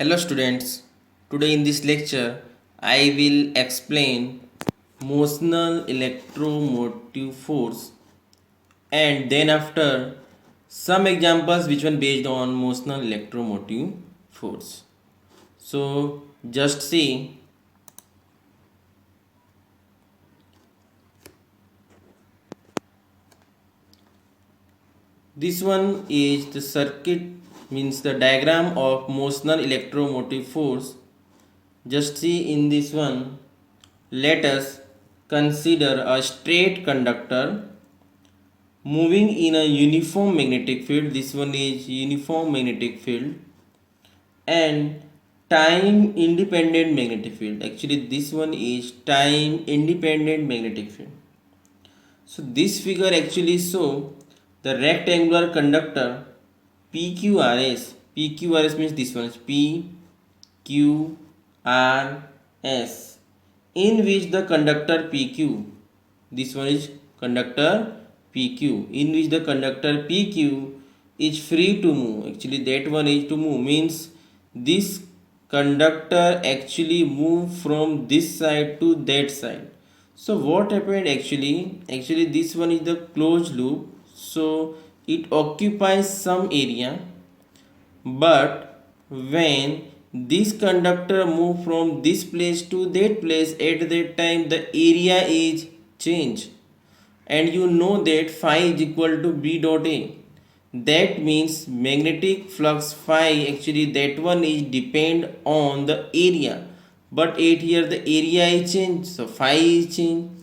Hello students, today in this lecture I will explain Motional electromotive force and then after some examples which one based on Motional electromotive force. So just see, this one is the circuit, means the diagram of Motional electromotive force. Just see in this one, let us consider a straight conductor moving in a uniform magnetic field. This one is uniform magnetic field and time independent magnetic field. Actually this one is time independent magnetic field. So this figure actually show the rectangular conductor PQRS. PQRS means this one is PQRS, in which the conductor PQ, this one is conductor PQ, in which the conductor PQ is free to move. Actually that one is to move, means this conductor actually move from this side to that side. So what happened actually this one is the closed loop, so it occupies some area, but when this conductor move from this place to that place, at that time the area is changed, and you know that phi is equal to b dot a. That means magnetic flux phi, actually that one is depend on the area, but at here the area is changed, so phi is changed.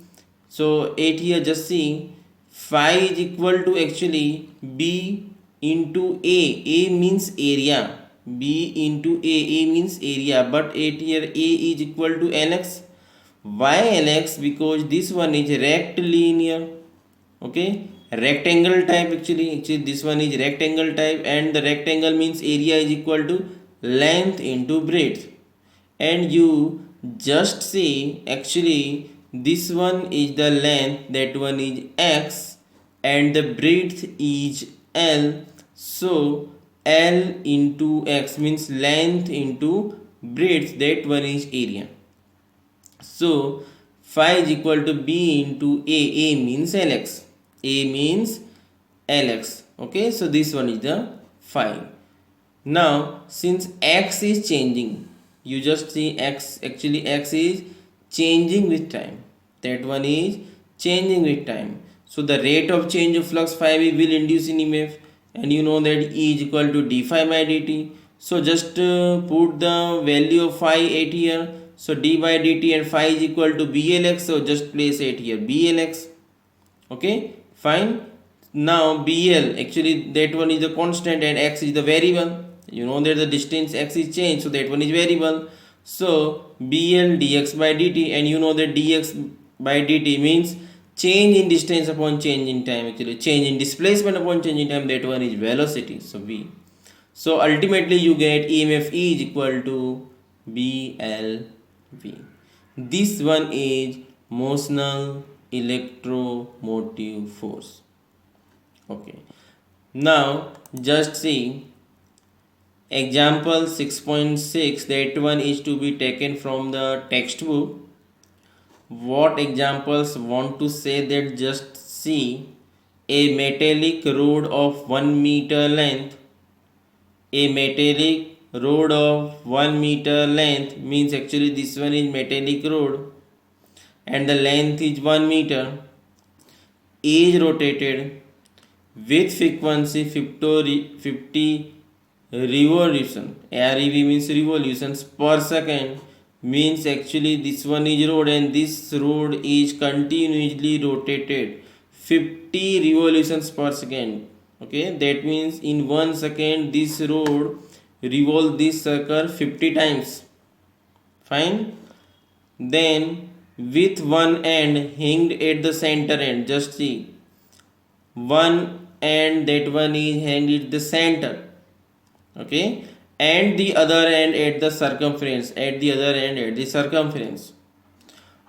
So at here just see, phi is equal to actually b into a. A means area, b into a means area, but at here a is equal to lx. Why lx? Because this one is rectilinear, okay, rectangle type. Actually this one is rectangle type, and the rectangle means area is equal to length into breadth. And you just see, actually this one is the length, that one is x, and the breadth is l. So l into x means length into breadth, that one is area. So phi is equal to b into a. A means lx. A means lx. Okay, so this one is the phi. Now since x is changing, you just see x, actually x is changing with time. That one is changing with time. So the rate of change of flux phi will induce in EMF, and you know that E is equal to d phi by dt. So just put the value of phi at here. So d by dt and phi is equal to blx. So just place it here blx. Okay, fine. Now bl, actually that one is the constant and x is the variable. You know that the distance x is changed, so that one is variable. So bl dx by dt, and you know that dx by dt means change in distance upon change in time. Actually change in displacement upon change in time, that one is velocity, so v. So ultimately you get EMF E is equal to BLV. This one is motional electromotive force. Okay. Now just see example 6.6, that one is to be taken from the textbook. What examples want to say, that just see, a metallic rod of 1 meter length. A metallic rod of 1 meter length means actually this one is metallic rod and the length is 1 meter, is rotated with frequency 50 revolution. REV means revolutions per second, means actually this one is rod and this rod is continuously rotated 50 revolutions per second. Okay, that means in 1 second this rod revolve this circle 50 times. Fine. Then with one end hinged at the center end, just see, one end, that one is hanged at the center, okay, and the other end at the circumference, at the other end at the circumference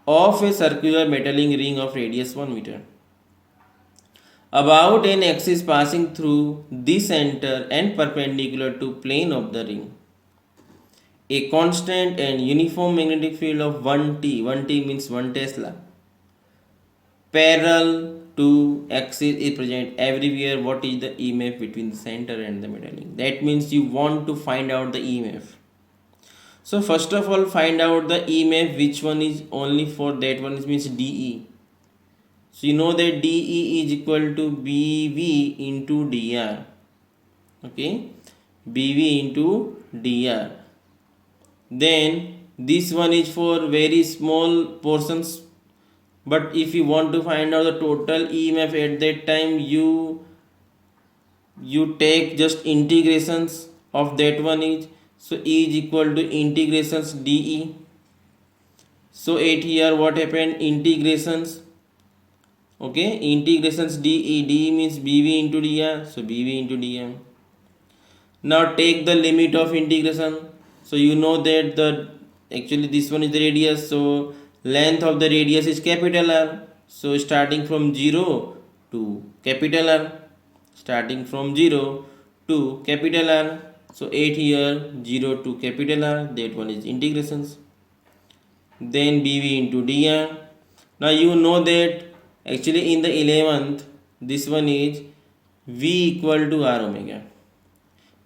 of a circular metallic ring of radius 1 meter, about an axis passing through the center and perpendicular to plane of the ring. A constant and uniform magnetic field of 1T, 1T means 1 Tesla, parallel to axis is present everywhere. What is the EMF between the center and the middle link? That means you want to find out the EMF. So first of all, find out the EMF, which one is only for that one means DE. So you know that DE is equal to BV into DR. Okay, BV into DR. Then this one is for very small portions, but if you want to find out the total EMF at that time, you take just integrations of that one is, so E is equal to integrations DE. So at here what happened, integrations, okay, integrations DE means BV into DR, so BV into DM. Now take the limit of integration. So you know that the actually this one is the radius, so length of the radius is capital R. So starting from 0 to capital R, starting from 0 to capital R. So 8 here 0 to capital R, that one is integrations. Then BV into DR. Now you know that actually in the 11th this one is V equal to R omega.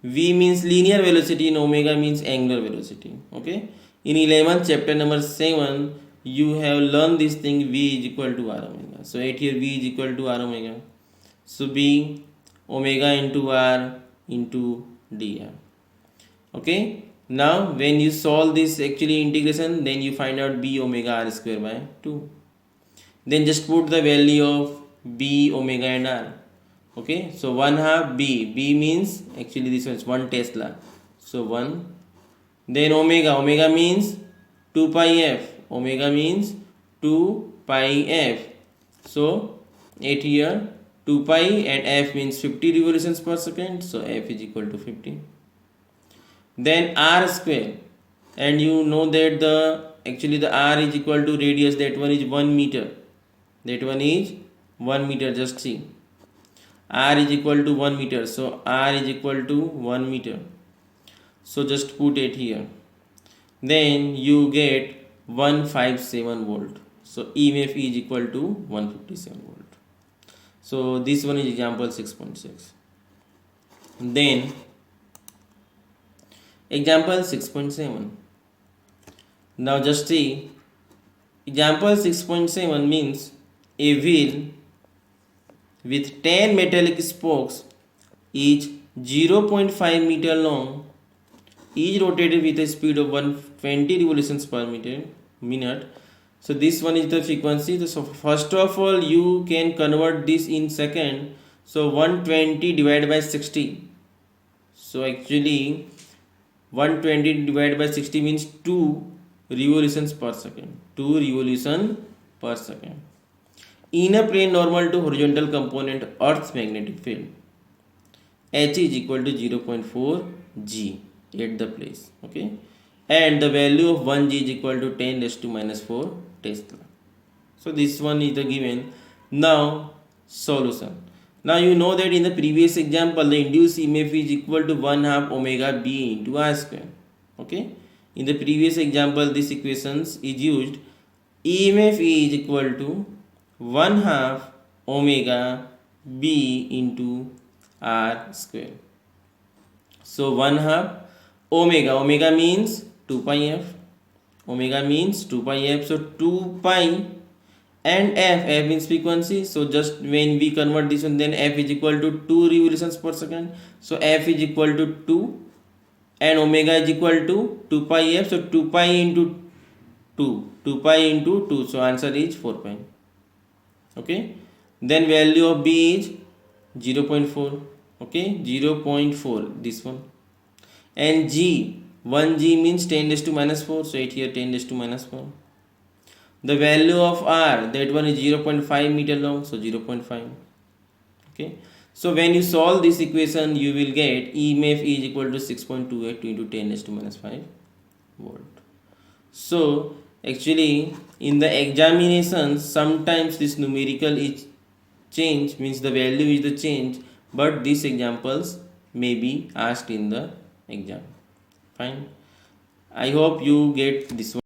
V means linear velocity and omega means angular velocity. Okay. In 11th chapter number 7 you have learned this thing, V is equal to R omega. So at here V is equal to R omega. So B omega into R into dr. Okay. Now when you solve this actually integration, then you find out B omega R square by 2. Then just put the value of B omega and R. Okay, so 1 half B means actually this one is 1 Tesla, so 1. Then omega means 2 pi f, omega means 2 pi f. So at here 2 pi and f means 50 revolutions per second, so f is equal to 50. Then R square, and you know that the actually the R is equal to radius, that one is 1 meter, that one is 1 meter, just see. R is equal to 1 meter, so R is equal to 1 meter, so just put it here. Then you get 157 volt, so EMF is equal to 157 volt. So this one is example 6.6. Then example 6.7. Now just see, example 6.7 means a wheel with 10 metallic spokes, each 0.5 meter long, is rotated with a speed of 120 revolutions per minute. So this one is the frequency. So first of all you can convert this in second. So 120 divided by 60. So actually 120 divided by 60 means 2 revolutions per second. 2 revolutions per second. In a plane normal to horizontal component Earth's magnetic field, H is equal to 0.4 G at the place. Okay, and the value of 1 G is equal to 10 raised to minus 4 Tesla. So this one is the given. Now solution. Now you know that in the previous example the induced EMF is equal to 1 half omega B into R square. Okay, in the previous example this equations is used. EMF is equal to 1 half omega B into R square. So 1 half omega means 2 pi f, omega means 2 pi f, so 2 pi and f means frequency. So just when we convert this one, then f is equal to 2 revolutions per second, so f is equal to 2 and omega is equal to 2 pi f, so 2 pi into 2 pi into 2, so answer is 4 pi. Okay, then value of B is 0.4. okay, 0.4 this one, and G 1 G means 10 raised to minus 4, so it here 10 raised to minus 4. The value of R, that one is 0.5 meter long, so 0.5. okay, so when you solve this equation you will get EMF is equal to 6.28 into 10 raised to minus 5 volt. So actually in the examinations sometimes this numerical is change, means the value is the change, but these examples may be asked in the exam. Fine. I hope you get this one.